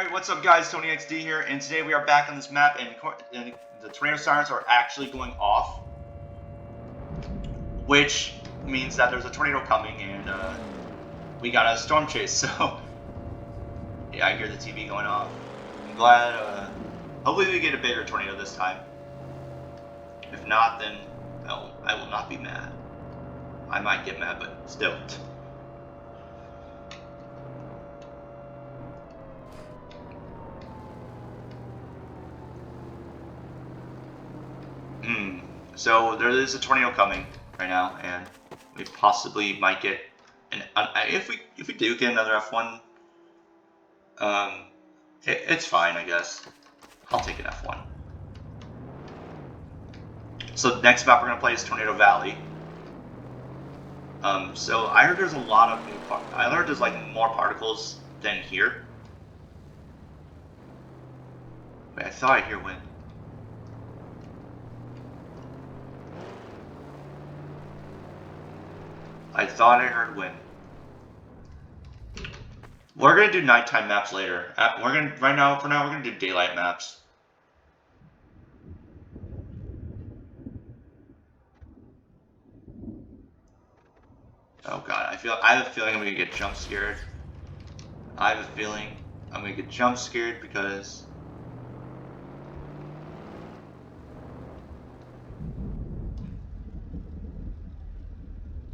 Alright, what's up guys, Tony XD here, and today we are back on this map, and the tornado sirens are actually going off, which means that there's a tornado coming, and we got a storm chase, so yeah, I hear the TV going off. I'm glad, hopefully we get a bigger tornado this time. If not, then I will not be mad. I might get mad, but still. So there is a tornado coming right now, and we possibly might get an. If we do get another F1, it's fine, I guess. I'll take an F1. So the next map we're gonna play is Tornado Valley. So I heard there's a lot of new I heard there's like more particles than here. Wait, I thought I hear wind. I thought I heard wind. We're gonna do nighttime maps later. For now we're gonna do daylight maps. Oh god, I have a feeling I'm gonna get jump scared. I have a feeling I'm gonna get jump scared because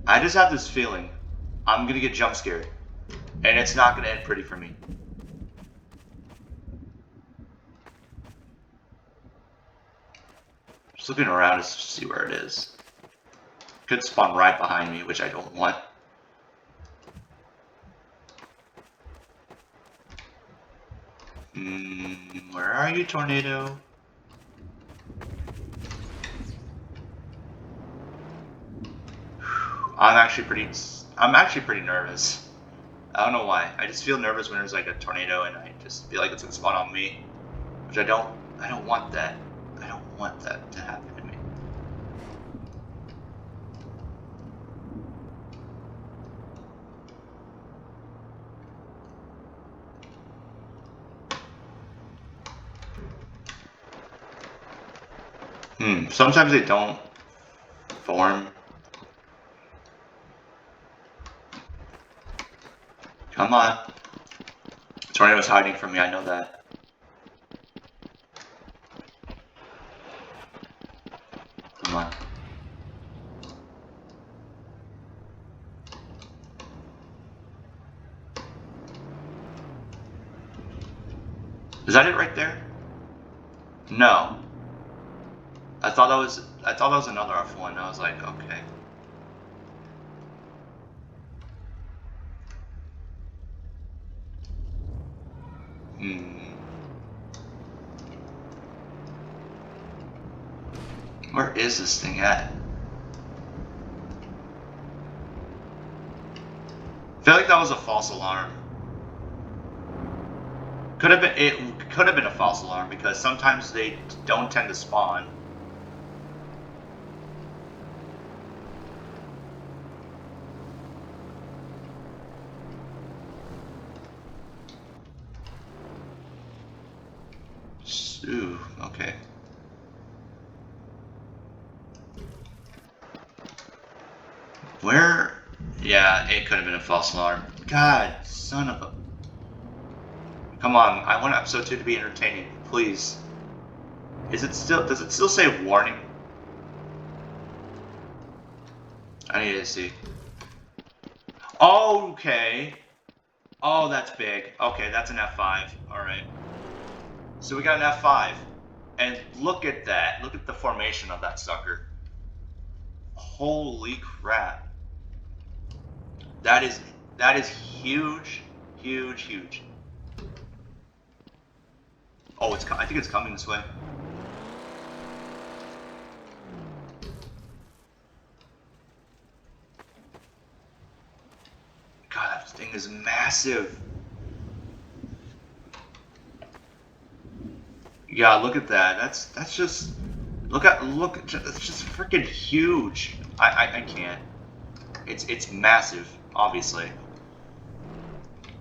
I just have this feeling I'm gonna get jump scared, and it's not gonna end pretty for me. Just looking around to see where it is. Could spawn right behind me, which I don't want. Where are you, tornado? I'm actually pretty nervous. I don't know why. I just feel nervous when there's like a tornado and I just feel like it's gonna spawn on me. Which I don't want that. I don't want that to happen to me. Sometimes they don't form. Come on. The tornado's hiding from me, I know that. Come on. Is that it right there? No. I thought that was another F1. I was like, okay. Where is this thing at? I feel like that was a false alarm. It could have been a false alarm because sometimes they don't tend to spawn. Ooh, okay. Where? Yeah, it could have been a false alarm. God, son of a... Come on, I want episode 2 to be entertaining, please. Does it still say warning? I need to see. Okay. Oh, that's big. Okay, that's an F5. Alright. So we got an F5, and look at that. Look at the formation of that sucker. Holy crap. That is huge, huge, huge. Oh, I think it's coming this way. God, that thing is massive. Yeah, look at that. That's just look. It's just freaking huge. I can't. It's massive, obviously.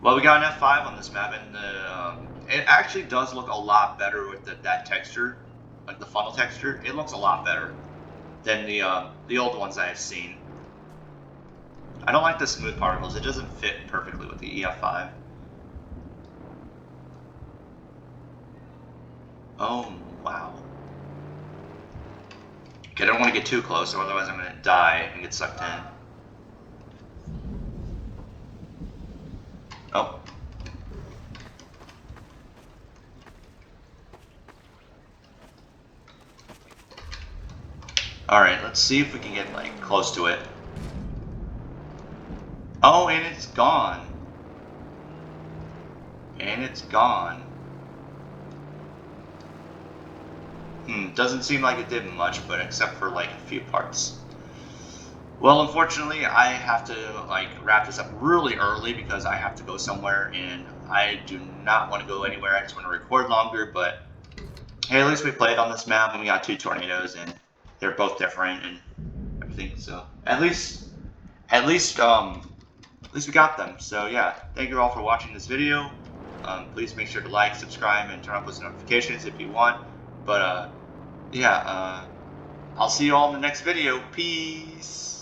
Well, we got an F5 on this map, and it actually does look a lot better with that texture, like the funnel texture. It looks a lot better than the old ones I've seen. I don't like the smooth particles. It doesn't fit perfectly with the EF5. Oh, wow. Okay, I don't want to get too close, or otherwise I'm going to die and get sucked in. Oh. Alright, let's see if we can get, like, close to it. Oh, and it's gone. And it's gone. Doesn't seem like it did much, but except for, like, a few parts. Well, unfortunately, I have to, like, wrap this up really early because I have to go somewhere, and I do not want to go anywhere. I just want to record longer, but hey, at least we played on this map, and we got 2 tornadoes, and they're both different and everything, so at least we got them. So yeah, thank you all for watching this video. Please make sure to like, subscribe, and turn on post notifications if you want. But yeah, I'll see you all in the next video. Peace.